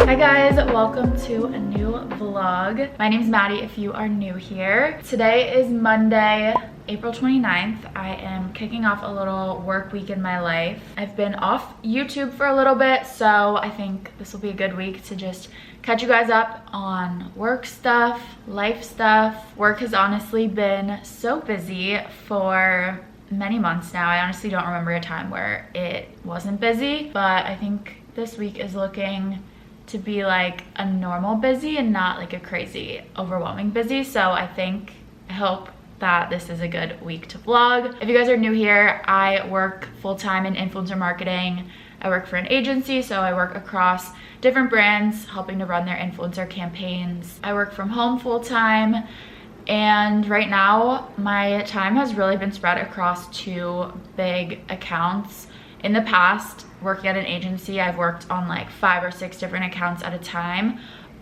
Hi guys, welcome to a new vlog. My name's Maddie if you are new here. Today is Monday, April 29th. I am kicking off a little work week in my life. I've been off YouTube for a little bit, so I think this will be a good week to just catch you guys up on work stuff, life stuff. Work has honestly been so busy for many months now. I honestly don't remember a time where it wasn't busy, but I think this week is looking to be like a normal busy and not like a crazy overwhelming busy. So I hope that this is a good week to vlog. If you guys are new here, I work full-time in influencer marketing. I work for an agency, so I work across different brands helping to run their influencer campaigns. I work from home full-time, and right now my time has really been spread across two big accounts. In the past, working at an agency, I've worked on like 5 or 6 different accounts at a time.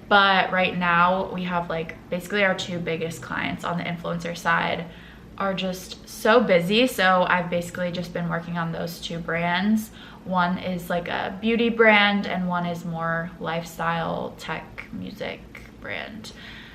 But right now we have like basically our two biggest clients on the influencer side are just so busy. So I've basically just been working on those two brands. One is like a beauty brand and one is more lifestyle, tech, music brand.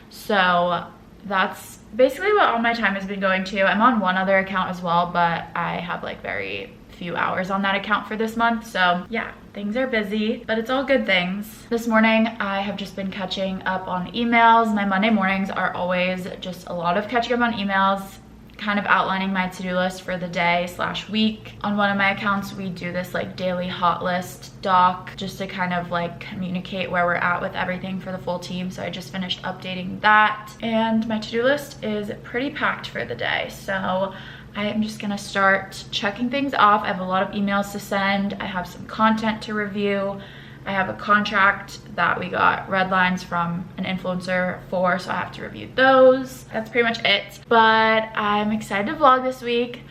So that's basically what all my time has been going to. I'm on one other account as well, but I have like very few hours on that account for this month. So yeah, things are busy, but it's all good things. This morning I have just been catching up on emails. My Monday mornings are always just a lot of catching up on emails, kind of outlining my to-do list for the day / week. On one of my accounts, we do this like daily hot list doc just to kind of like communicate where we're at with everything for the full team. So I just finished updating that, and my to-do list is pretty packed for the day. So I am just gonna start checking things off. I have a lot of emails to send. I have some content to review. I have a contract that we got red lines from an influencer for, so I have to review those. That's pretty much it. But I'm excited to vlog this week.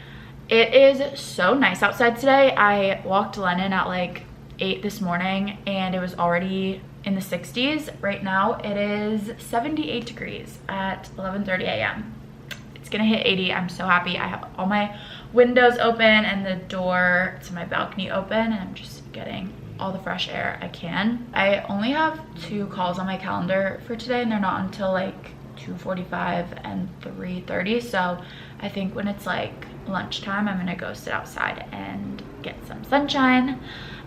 It is so nice outside today. I walked Lennon at like 8 this morning and it was already in the 60s. Right now it is 78 degrees at 11:30 a.m. It's gonna hit 80. I'm so happy. I have all my windows open and the door to my balcony open, and I'm just getting all the fresh air I can. I only have 2 calls on my calendar for today, and they're not until like 2:45 and 3:30. So I think when it's like lunchtime, I'm gonna go sit outside and get some sunshine,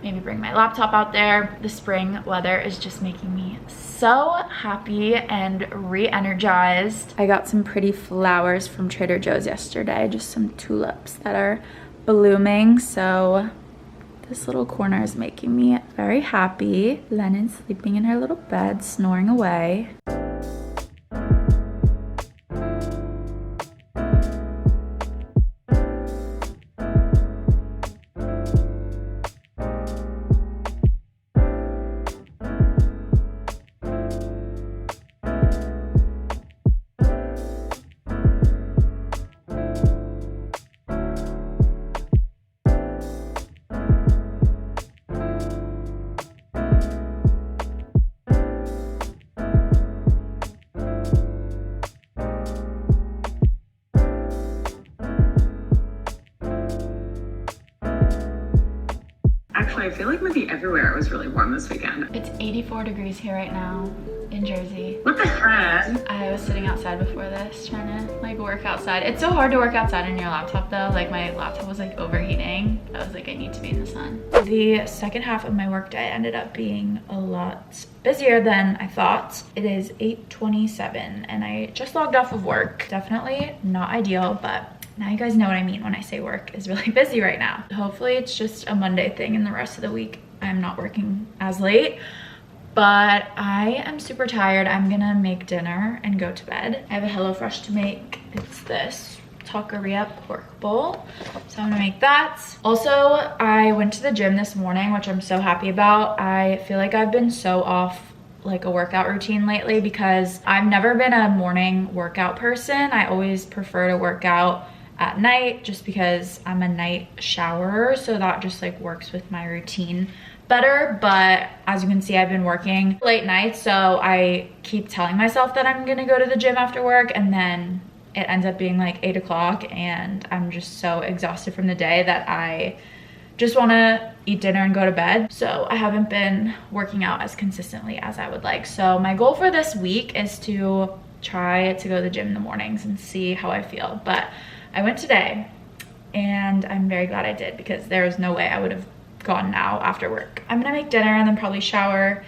maybe bring my laptop out there. The spring weather is just making me so happy and re-energized. I got some pretty flowers from Trader Joe's yesterday, just some tulips that are blooming. So this little corner is making me very happy. Lennon's sleeping in her little bed, snoring away. Actually, I feel like maybe everywhere it was really warm this weekend. It's 84 degrees here right now in Jersey. What the heck? I was sitting outside before this trying to like work outside. It's so hard to work outside on your laptop though. Like my laptop was like overheating. I was like, I need to be in the sun. The second half of my workday ended up being a lot busier than I thought. It is 8:27 and I just logged off of work. Definitely not ideal, but now you guys know what I mean when I say work is really busy right now. Hopefully it's just a Monday thing and the rest of the week I'm not working as late. But I am super tired. I'm gonna make dinner and go to bed. I have a HelloFresh to make. It's this taqueria pork bowl. So I'm gonna make that. Also, I went to the gym this morning, which I'm so happy about. I feel like I've been so off like a workout routine lately because I've never been a morning workout person. I always prefer to work out at night just because I'm a night showerer, so that just like works with my routine better. But as you can see, I've been working late nights, so I keep telling myself that I'm gonna go to the gym after work, and then it ends up being like 8 o'clock and I'm just so exhausted from the day that I just want to eat dinner and go to bed. So I haven't been working out as consistently as I would like. So my goal for this week is to try to go to the gym in the mornings and see how I feel. But I went today and I'm very glad I did, because there was no way I would have gone now after work. I'm gonna make dinner and then probably shower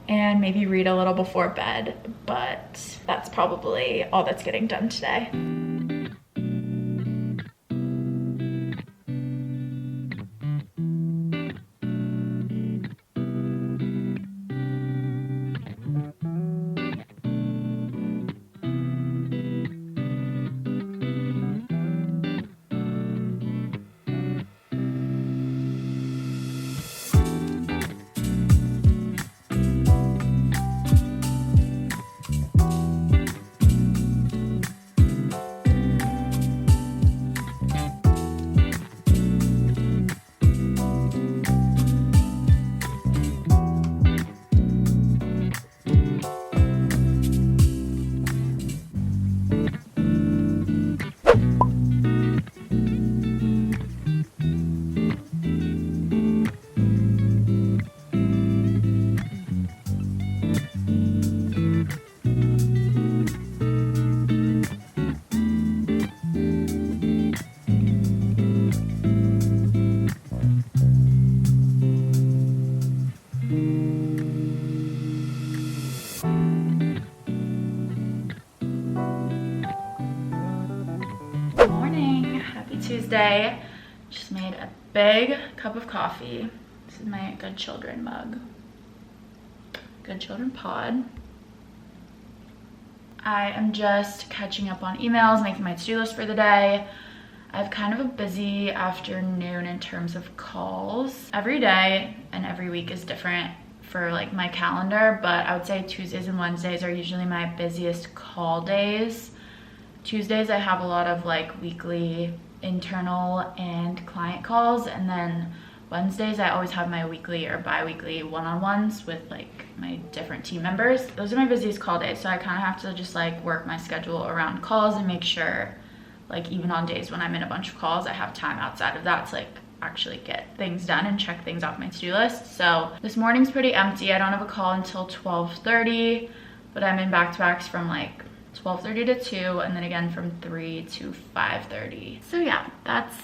and maybe read a little before bed, but that's probably all that's getting done today. Tuesday. Just made a big cup of coffee. This is my Good Children mug. Good Children pod. I am just catching up on emails, making my to-do list for the day. I have kind of a busy afternoon in terms of calls. Every day and every week is different for like my calendar, but I would say Tuesdays and Wednesdays are usually my busiest call days. Tuesdays I have a lot of like weekly internal and client calls, and then Wednesdays I always have my weekly or bi-weekly one-on-ones with like my different team members. Those are my busiest call days, so I kind of have to just like work my schedule around calls and make sure like even on days when I'm in a bunch of calls I have time outside of that to like actually get things done and check things off my to-do list. So this morning's pretty empty. I don't have a call until 12:30, but I'm in back-to-backs from like 12:30 to 2, and then again from 3 to 5:30. So yeah, that's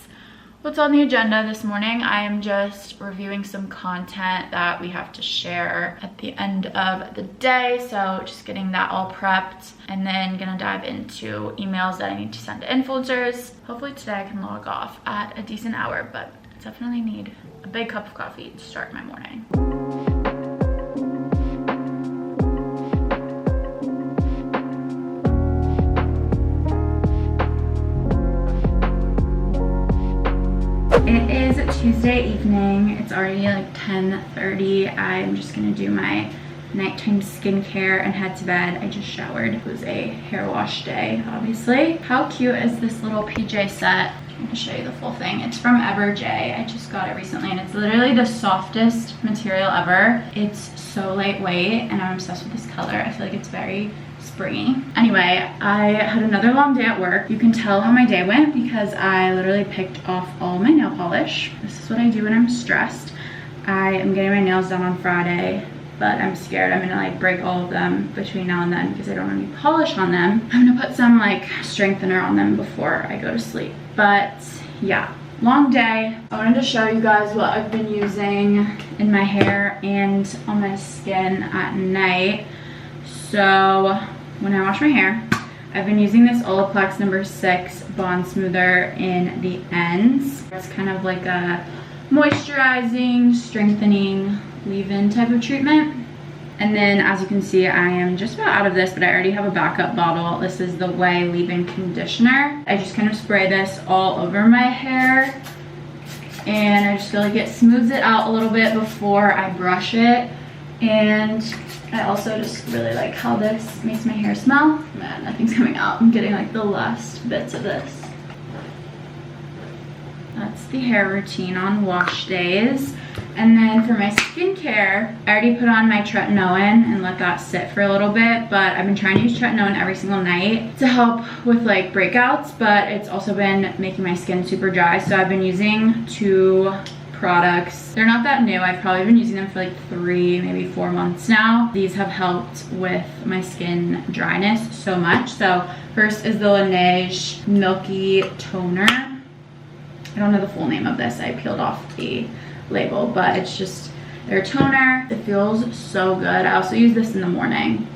what's on the agenda this morning. I am just reviewing some content that we have to share at the end of the day, so just getting that all prepped, and then gonna dive into emails that I need to send to influencers. Hopefully today I can log off at a decent hour, but I definitely need a big cup of coffee to start my morning. It is Tuesday evening. It's already like 10:30. I'm just gonna do my nighttime skincare and head to bed. I just showered. It was a hair wash day, obviously. How cute is this little PJ set? I'm gonna show you the full thing. It's from Everj. I just got it recently, and it's literally the softest material ever. It's so lightweight, and I'm obsessed with this color. I feel like it's very springy. Anyway, I had another long day at work. You can tell how my day went because I literally picked off all my nail polish. This is what I do when I'm stressed. I am getting my nails done on Friday, but I'm scared I'm gonna like break all of them between now and then because I don't have any polish on them. I'm gonna put some like strengthener on them before I go to sleep. But yeah, long day. I wanted to show you guys what I've been using in my hair and on my skin at night. So when I wash my hair, I've been using this Olaplex number 6 Bond Smoother in the ends. It's kind of like a moisturizing, strengthening, leave-in type of treatment. And then as you can see, I am just about out of this, but I already have a backup bottle. This is the Way leave-in conditioner. I just kind of spray this all over my hair, and I just feel like it smooths it out a little bit before I brush it. And I also just really like how this makes my hair smell. Man, nothing's coming out. I'm getting like the last bits of this. That's the hair routine on wash days. And then for my skincare, I already put on my tretinoin and let that sit for a little bit, but I've been trying to use tretinoin every single night to help with like breakouts, but it's also been making my skin super dry. So I've been using 2 products. They're not that new. I've probably been using them for like 3, maybe 4 months now. These have helped with my skin dryness so much. So first is the Laneige Milky Toner. I don't know the full name of this. I peeled off the label, but it's just their toner. It feels so good. I also use this in the morning.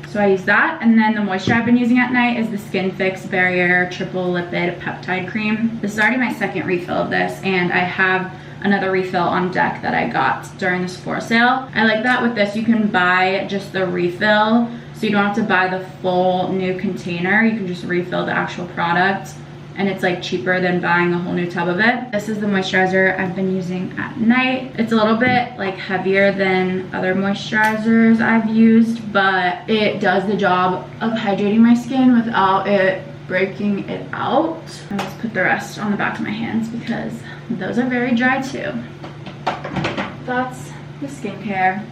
So I use that, and then the moisture I've been using at night is the Skin Fix Barrier Triple Lipid Peptide Cream. This is already my second refill of this, and I have another refill on deck that I got during the Sephora sale. I like that with this, you can buy just the refill, so you don't have to buy the full new container. You can just refill the actual product, and it's like cheaper than buying a whole new tub of it. This is the moisturizer I've been using at night. It's a little bit like heavier than other moisturizers I've used, but it does the job of hydrating my skin without it breaking it out. I'll just put the rest on the back of my hands because those are very dry too. That's the skincare.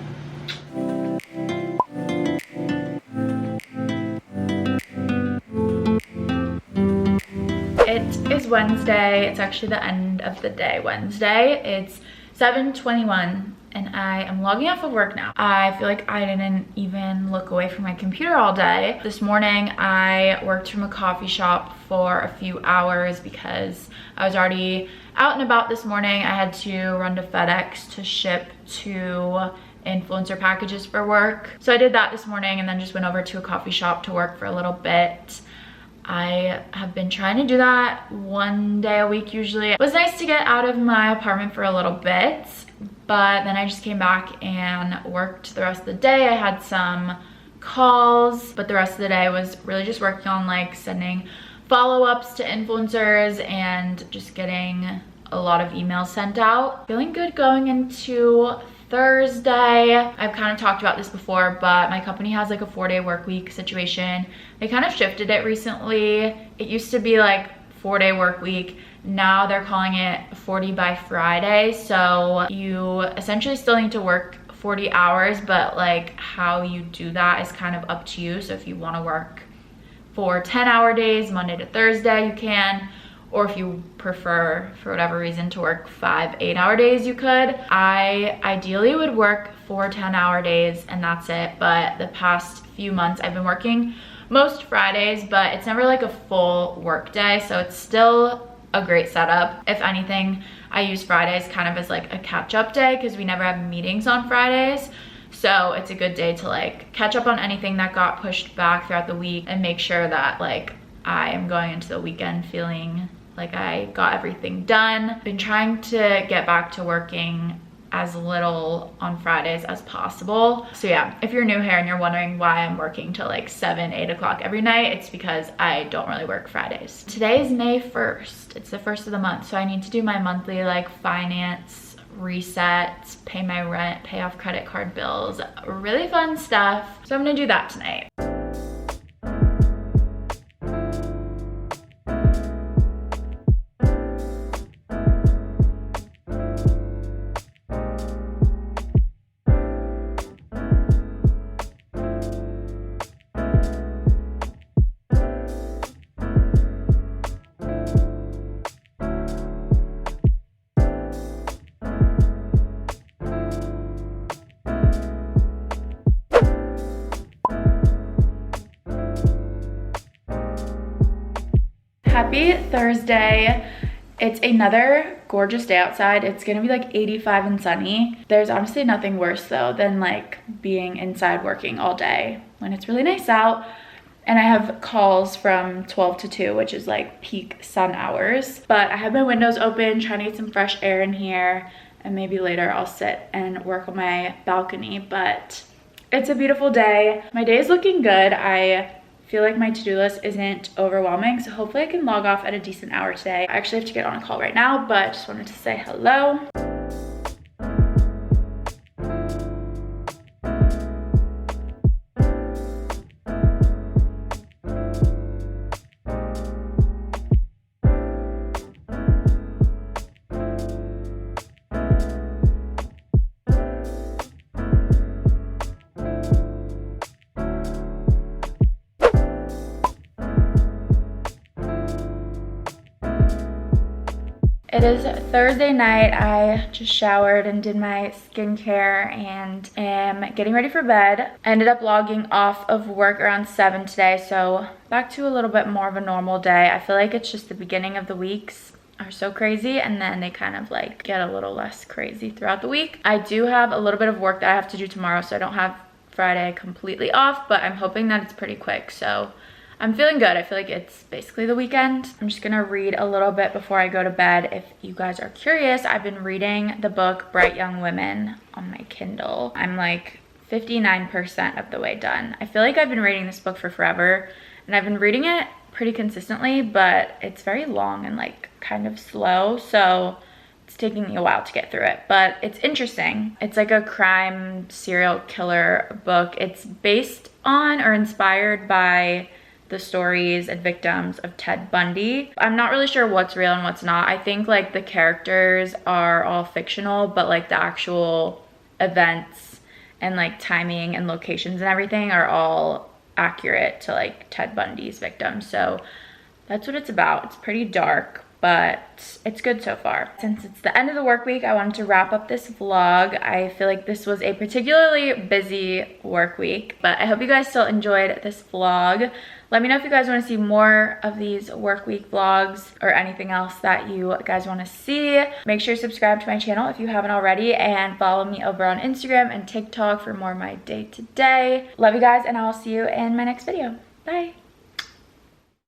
It is Wednesday. It's actually the end of the day Wednesday. It's 7:21 and I am logging off of work now. I feel like I didn't even look away from my computer all day. This morning I worked from a coffee shop for a few hours because I was already out and about this morning. I had to run to FedEx to ship 2 influencer packages for work. So I did that this morning and then just went over to a coffee shop to work for a little bit. I have been trying to do that 1 day a week usually. It was nice to get out of my apartment for a little bit, but then I just came back and worked the rest of the day. I had some calls, but the rest of the day was really just working on like sending follow-ups to influencers and just getting a lot of emails sent out. Feeling good going into Thursday. I've kind of talked about this before, but my company has like a 4-day work week situation. They kind of shifted it recently. It used to be like 4-day work week. Now they're calling it 40 by Friday. So you essentially still need to work 40 hours, but like how you do that is kind of up to you. So if you want to work for 10-hour days, Monday to Thursday, you can. Or if you prefer, for whatever reason, to work 5 8-hour days, you could. I ideally would work 4 10-hour days and that's it. But the past few months I've been working most Fridays, but it's never like a full work day. So it's still a great setup. If anything, I use Fridays kind of as like a catch-up day because we never have meetings on Fridays. So it's a good day to like catch up on anything that got pushed back throughout the week and make sure that like I am going into the weekend feeling like I got everything done. Been trying to get back to working as little on Fridays as possible. So yeah, if you're new here and you're wondering why I'm working till like 7, 8 o'clock every night, it's because I don't really work Fridays. Today is May 1st. It's the first of the month. So I need to do my monthly like finance reset, pay my rent, pay off credit card bills, really fun stuff. So I'm gonna do that tonight. Happy Thursday. It's another gorgeous day outside. It's gonna be like 85 and sunny. There's honestly nothing worse though than like being inside working all day when it's really nice out. And I have calls from 12 to 2, which is like peak sun hours. But I have my windows open, trying to get some fresh air in here. And maybe later I'll sit and work on my balcony, but it's a beautiful day. My day is looking good. I feel like my to-do list isn't overwhelming, so hopefully I can log off at a decent hour today. I actually have to get on a call right now, but just wanted to say hello. It It is Thursday night. I just showered and did my skincare and am getting ready for bed. I ended up logging off of work around 7 today, so back to a little bit more of a normal day. I feel like it's just the beginning of the weeks are so crazy, and then they kind of like get a little less crazy throughout the week. I do have a little bit of work that I have to do tomorrow, so I don't have Friday completely off, but I'm hoping that it's pretty quick, so I'm feeling good. I feel like it's basically the weekend. I'm just gonna read a little bit before I go to bed. If you guys are curious, I've been reading the book Bright Young Women on my Kindle. I'm like 59% of the way done. I feel like I've been reading this book for forever, and I've been reading it pretty consistently, but it's very long and like kind of slow, so it's taking me a while to get through it, but it's interesting. It's like a crime serial killer book. It's based on or inspired by the stories and victims of Ted Bundy. I'm not really sure what's real and what's not. I think like the characters are all fictional, but like the actual events and like timing and locations and everything are all accurate to like Ted Bundy's victims. So that's what it's about. It's pretty dark, but it's good so far. Since it's the end of the work week, I wanted to wrap up this vlog. I feel like this was a particularly busy work week, but I hope you guys still enjoyed this vlog. Let me know if you guys want to see more of these work week vlogs or anything else that you guys want to see. Make sure you subscribe to my channel if you haven't already, and follow me over on Instagram and TikTok for more of my day-to-day. Love you guys, and I will see you in my next video. Bye.